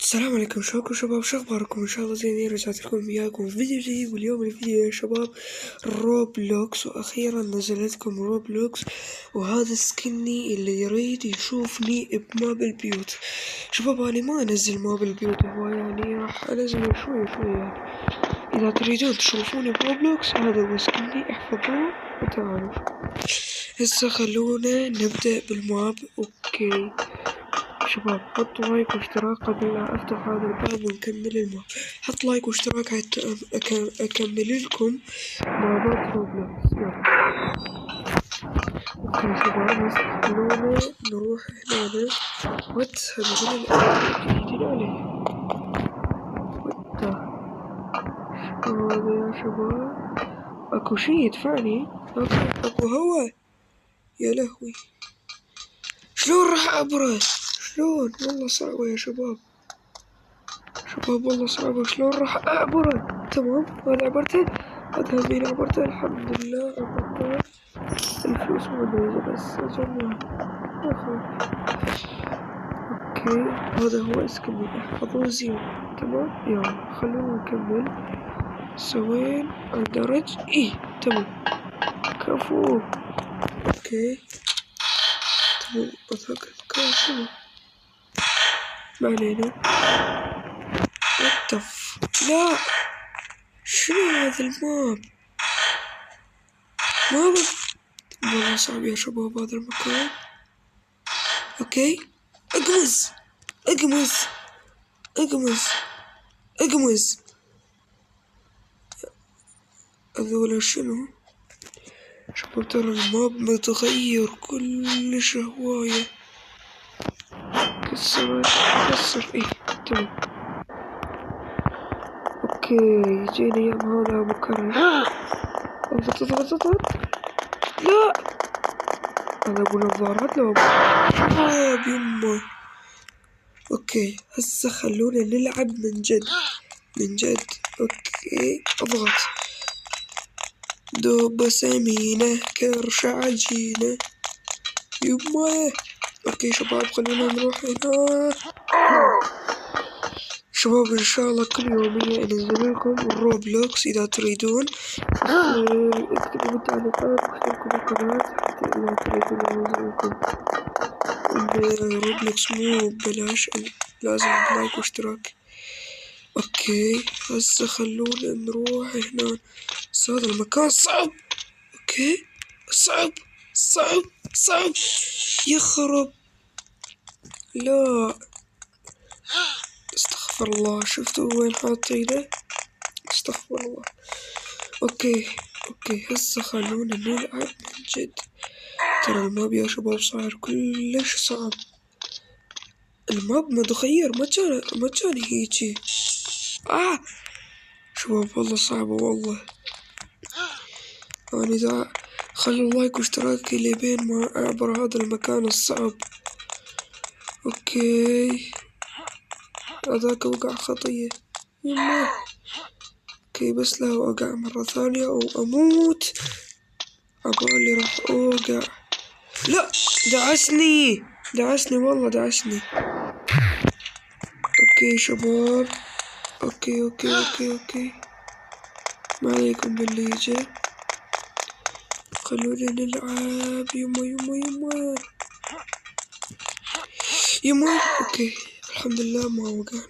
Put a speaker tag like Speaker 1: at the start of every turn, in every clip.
Speaker 1: السلام عليكم، شلونكم شباب؟ شو اخباركم؟ ان شاء الله زينين. رجعت لكم وياكم فيديو جديد، واليوم الفيديو يا شباب روبلوكس، واخيرا نزلت لكم روبلوكس. وهذا سكني اللي يريد يشوفني بماب البيوت. شباب انا ما انزل ماب البيوت هو، يعني راح انزل شوي شوي يعني. اذا تريدون تشوفوني بروبلوكس هذا هو سكني، احفظوه وتعالوا. هسه خلونا نبدأ بالماب. اوكي شباب، حطوا لايك واشتراك قبل لا افتح هذا الباب ونكمل الماب. حط لايك واشتراك حتى اكمل لكم مابات روبلوكس. يلا اوكي شباب، هسه خلونا نروح هنا. وات هذول الجديدين عليه؟ وات هذا يا شباب؟ اكو شي يدفعني؟ اكو هوا؟ يا لهوي، شلون راح اعبره؟ شلون؟ والله صعبة يا شباب. والله صعبة، شلون راح اعبره؟ تمام هذا عبرته، هذا همين عبرته، الحمد لله عبرته. الفلوس مو دريجة بس اجمع. اوكي هذا هو اسكني، احفظوه زين. تمام يلا خلونا نكمل. سوين الدرج تمام كفو. اوكي تمام، اتذكر كان شنو، ما علينا. لا شنو هذا الماب؟ والله صعب يا شباب هذا المكان. اوكي اقمز اقمز اقمز اقمز. هذولا شنو؟ شباب ترى الماب متغير كلش هواية. كسر تمام. اوكي جينا يا هذا مكرر. لا هذا ابو نظارات لو يمه. اوكي هسه خلونا نلعب من جد من جد. اوكي اضغط دوبة سمينة كرشة عجينة يمه. اوكي شباب خلونا نروح هنا. شباب ان شاء الله كل يومية انزل لكم الروبلوكس. اذا تريدون اكتبوا بالتعليقات واشتركوا بالقناة حتى اذا تريدون انزل لكم الروبلوكس مو ببلاش، لازم لايك واشتراك. اوكي هسه خلونا نروح هنا. بس هذا المكان صعب. اوكي صعب يخرب. لا استغفر الله، شفتوا وين حاط ايده؟ استغفر الله. اوكي هسه خلونا نلعب من جد. ترى الماب يا شباب صاير كلش صعب. الماب متغير، ما كان هيجي. شباب والله صعبة والله. يعني إذا خلوا لايك واشتراك لبين ما أعبر هذا المكان الصعب. اوكي هذاك وقع خطية يمه. اوكي بس لا اوقع مرة ثانية او اموت. عبالي راح اوقع. لا دعسني والله دعسني. اوكي شباب اوكي ما عليكم باللي يجي. خلونا نلعب يما. اوكي الحمد لله ما وقعنا.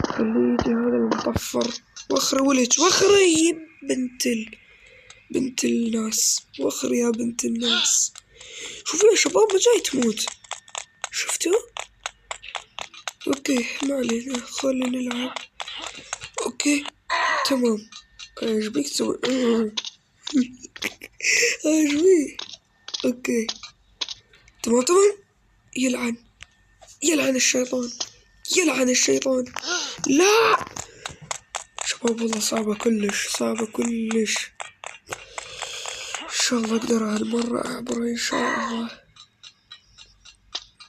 Speaker 1: خليه يجي هذا المطفر. وخري يا بنت الناس، وخر يا بنت الناس. شوفوا يا شباب ما جاي تموت، شفتوا؟ اوكي ما علينا، خلينا نلعب. اوكي تمام. ايش بيك تسوي؟ ايش بيه؟ اوكي تمام. يلعن الشيطان. لا شباب والله صعبة كلش. ان شاء الله اقدر هالمرة اعبره ان شاء الله.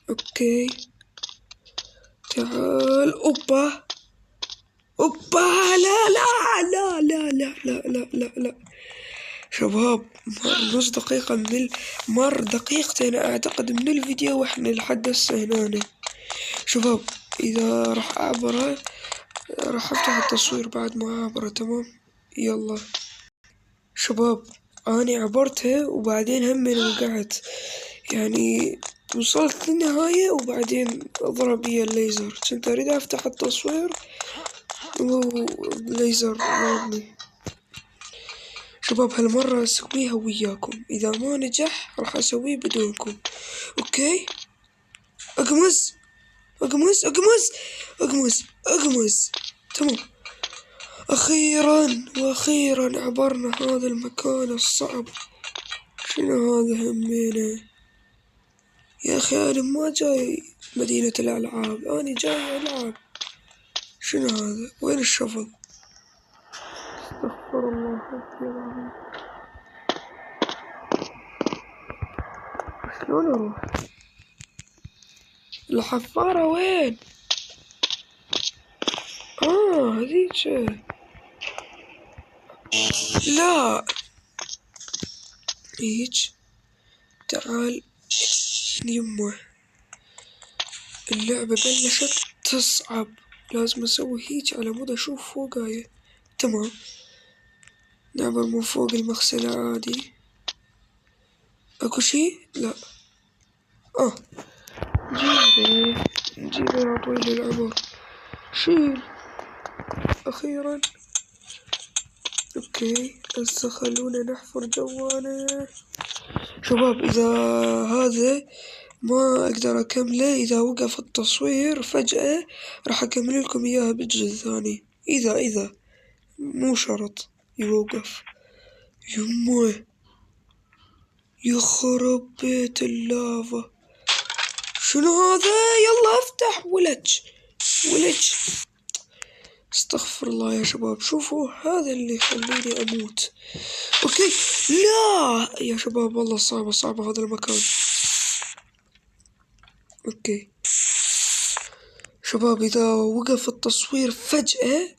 Speaker 1: اوكي تعال. اوبا لا شباب، نص دقيقة مر دقيقتين اعتقد من الفيديو واحنا لحد هسه هنا. شباب إذا راح أعبره راح أفتح التصوير بعد ما أعبره. تمام يلا شباب، أنا عبرتها وبعدين هم وقعت، يعني وصلت للنهاية وبعدين ضرب بي الليزر، كنت أريد أفتح التصوير والليزر ضربني. شباب هالمرة أسويها وياكم، إذا ما نجح راح أسويه بدونكم. أوكي أقمز أقمز أقمز أقمز أقمز. تمام أخيرا وأخيرا عبرنا هذا المكان الصعب. شنو هذا همينه يا أخي؟ أنا ما جاي مدينة الألعاب، أنا جاي ألعب. شنو هذا؟ وين الشفل؟ استغفر الله ربي العظيم. شلون أروح؟ الحفارة وين؟ هذيك. لا هيج، تعال يمه. اللعبة بلشت تصعب، لازم أسوي هيج على مود أشوف فوقايا. تمام نعبر من فوق المغسلة عادي. أكو شي؟ لا. جيبه يا طويل العمر. شيل أخيرا. أوكي هسه خلونا نحفر جوانا. شباب إذا هذا ما أقدر أكمله، إذا وقف التصوير فجأة راح أكمل لكم إياها بالجزء الثاني. إذا مو شرط يوقف. يمه يخرب بيت اللافا. شنو هذا؟ يلا افتح ولج. استغفر الله يا شباب، شوفوا هذا اللي يخليني أموت. أوكي لا يا شباب والله صعبة هذا المكان. أوكي شباب إذا وقف التصوير فجأة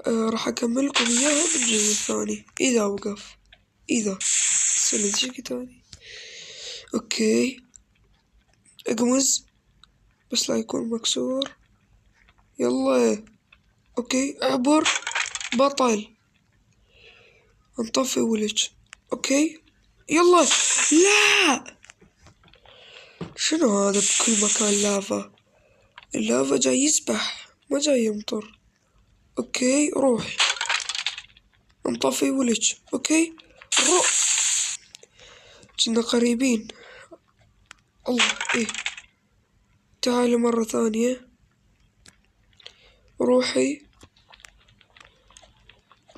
Speaker 1: راح أكملكم إياها بالجزء الثاني. إذا وقف، إذا سنة شي تاني. أوكي أقمز بس لا يكون مكسور. يلا أوكي أعبر. بطل انطفي ولج. أوكي يلا. لا شنو هذا؟ بكل مكان لافا. اللافا جاي يسبح ما جاي يمطر. اوكي روح انطفي ولج. اوكي روح. كنا قريبين. الله ايه. تعالي مرة ثانية. روحي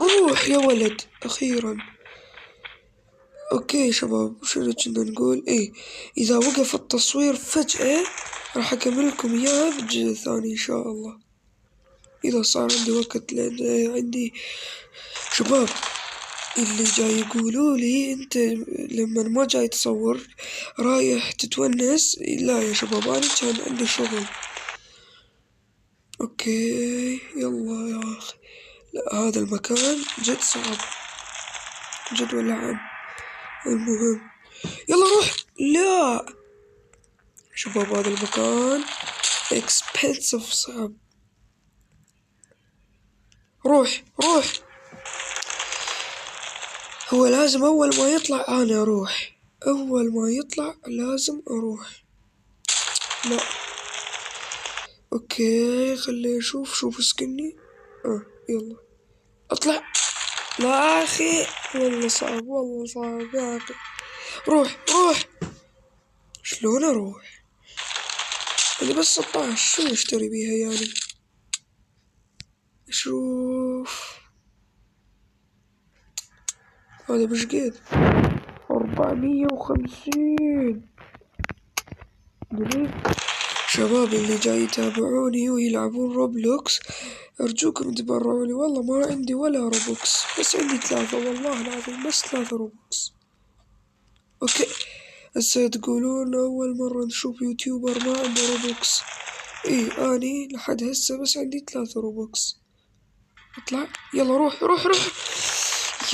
Speaker 1: روح يا ولد اخيرا. اوكي شباب شنو كنا نقول؟ ايه اذا وقف التصوير فجأة راح اكمل لكم اياها بالجزء الثاني ان شاء الله، اذا صار عندي وقت، لان عندي شباب اللي جاي يقولوا لي انت لما ما جاي تصور رايح تتونس. لا يا شباب انا كان عندي شغل. اوكي يلا يا اخي. لا هذا المكان جد صعب جد ولعان. المهم يلا روح. لا شباب هذا المكان expensive صعب. روح هو لازم أول ما يطلع أنا أروح. أول ما يطلع لازم أروح. لا أوكي خليني شوف سكني. يلا أطلع. لا أخي والله صعب يا أخي. روح شلون أروح؟ أنا بس 16 شو أشتري بيها يعني؟ شوف هذا مش قد 450 جنيه. شباب اللي جاي يتابعوني ويلعبون روبلوكس أرجوكم تبرعوني، والله ما عندي ولا روبوكس، بس عندي 3 والله العظيم، بس 3 روبوكس. أوكي هسه تقولون أول مرة نشوف يوتيوبر ما عنده روبوكس. إيه أني لحد هسه بس عندي 3 روبوكس. اطلع يلا روح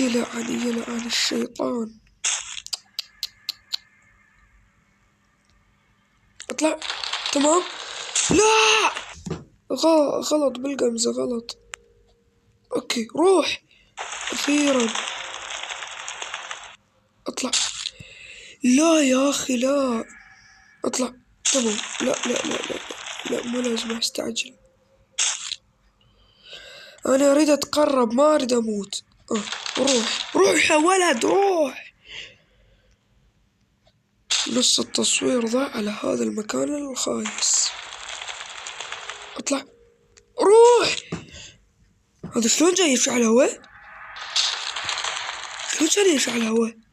Speaker 1: يلعن الشيطان. اطلع. تمام. لا غلط بالقمزة غلط. اوكي روح. اخيرا اطلع. لا يا اخي لا. اطلع. تمام. لا لا لا لا لا مو لازم استعجل. انا اريد اتقرب ما اريد اموت. روح روح يا ولد روح. نص التصوير ضاع على هذا المكان الخايس. اطلع. روح. هذا شلون جاي يمشي على الهواء؟ شلون كان يمشي على الهواء؟